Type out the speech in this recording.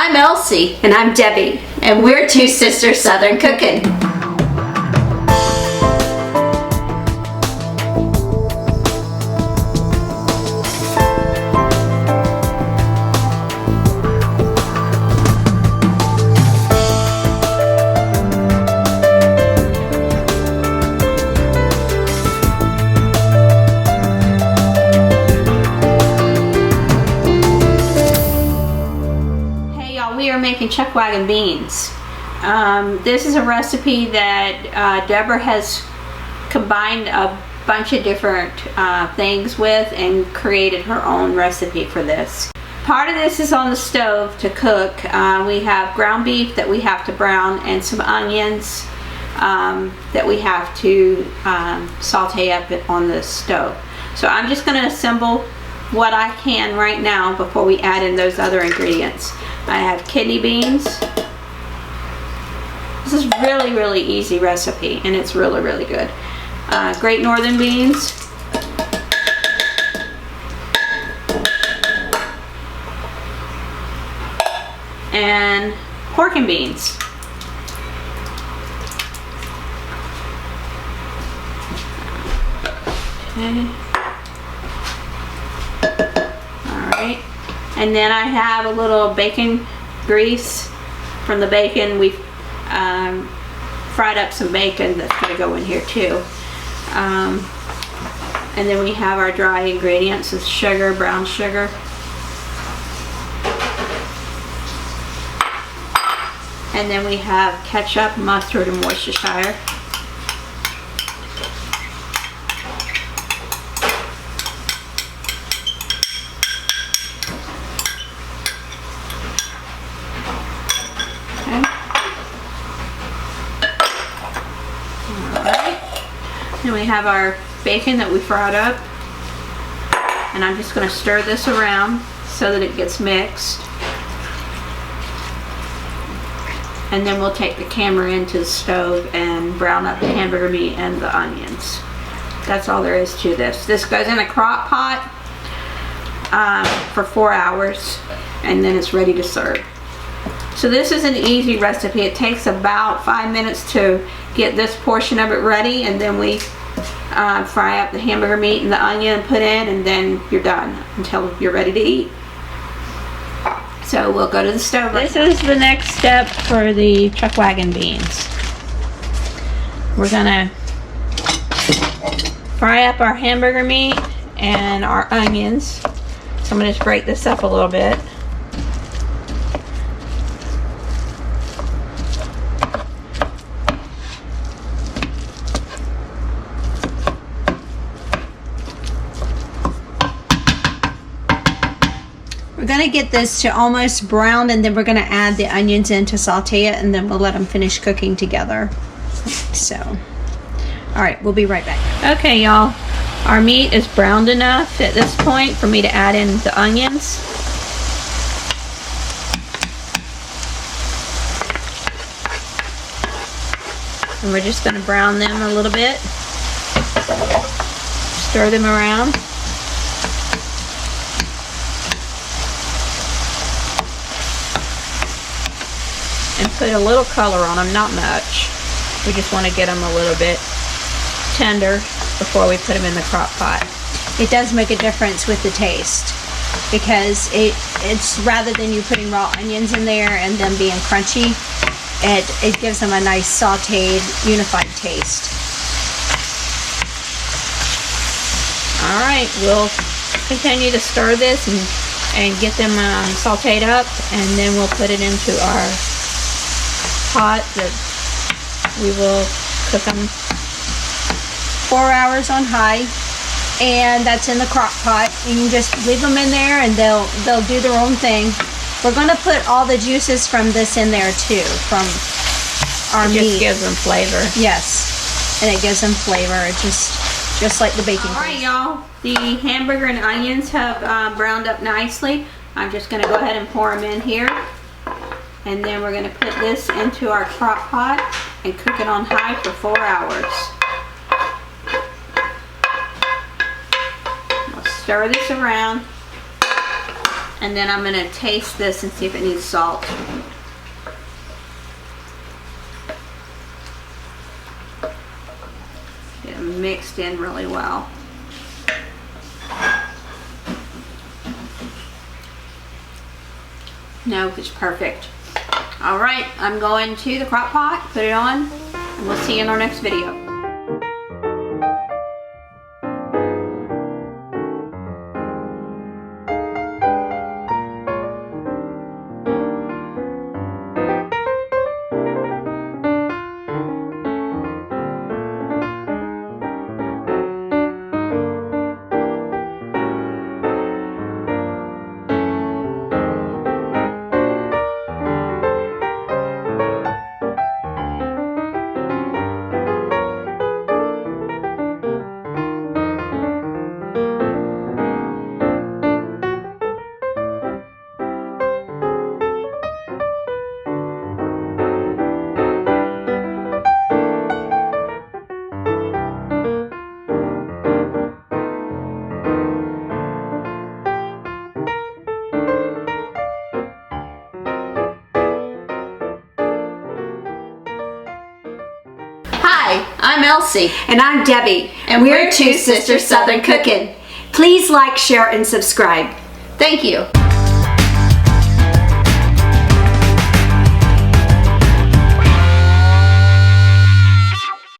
I'm Elsie. And I'm Debbie. And we're Two Sisters Southern Cooking. We are making Chuckwagon beans. This is a recipe that Deborah has combined a bunch of different things with and created her own recipe for this. Part of this is on the stove to cook. We have ground beef that we have to brown and some onions that we have to saute up on the stove. So I'm just going to assemble what I can right now before we add in those other ingredients. I have kidney beans. This is really easy recipe and it's really good. Great Northern beans. And pork and beans. Okay. Alright. And then I have a little bacon grease from the bacon. We've fried up some bacon that's going to go in here too. And then we have our dry ingredients of sugar, brown sugar. And then we have ketchup, mustard, and Worcestershire. Then we have our bacon that we fried up, and I'm just going to stir this around so that it gets mixed, and then we'll take the camera into the stove and brown up the hamburger meat and the onions. That's all there is to this. This goes in a crock pot for 4 hours, and then it's ready to serve. So this is an easy recipe. It takes about 5 minutes to get this portion of it ready, and then we fry up the hamburger meat and the onion and put in, and then you're done until you're ready to eat. So we'll go to the stove. This is the next step for the Chuckwagon beans. We're gonna fry up our hamburger meat and our onions. So I'm gonna just break this up a little bit. We're going to get this to almost brown, and then we're going to add the onions in to saute it, and then we'll let them finish cooking together. So, alright, we'll be right back. Okay, y'all, our meat is browned enough at this point for me to add in the onions. And we're just going to brown them a little bit. Stir them around. And put a little color on them, not much. We just want to get them a little bit tender before we put them in the crock pot. It does make a difference with the taste, because it's rather than you putting raw onions in there and them being crunchy, it gives them a nice sauteed, unified taste. Alright, we'll continue to stir this and get them sauteed up, and then we'll put it into our pot that we will cook them 4 hours on high, and that's in the crock pot. You can just leave them in there and they'll do their own thing. We're going to put all the juices from this in there too, from our meat. It just gives them flavor. Yes, and it gives them flavor. It just like the bacon. Alright y'all, the hamburger and onions have browned up nicely. I'm just going to go ahead and pour them in here. And then we're going to put this into our crock pot and cook it on high for 4 hours. We'll stir this around And then I'm going to taste this and see if it needs salt. Get it mixed in really well. No, it's perfect. All right, I'm going to the crock pot, put it on, and we'll see you in our next video. Hi, I'm Elsie. And I'm Debbie. And we're Two Sisters Southern Cooking. Please like, share, and subscribe. Thank you.